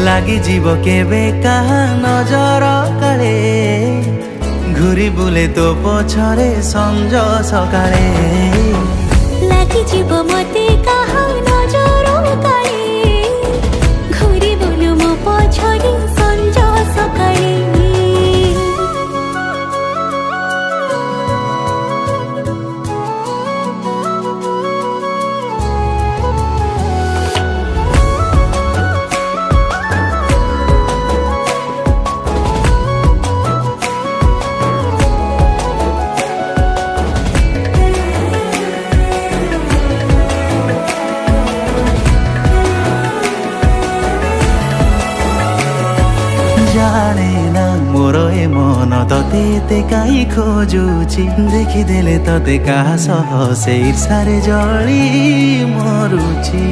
লাগি জীব কেবে কাহা নজর কালে ঘুরি বুলে তো পছরে সঞ্জ সকালে লাগি জীব মতে কাহা নজর কালে ঘুরি বুলু মো পছরে সঞ্জ সকালে जाने ना मोर ए मन तते काई खोजुची देखिदेले तते काहा सह से ईर्षारे जली मरुची।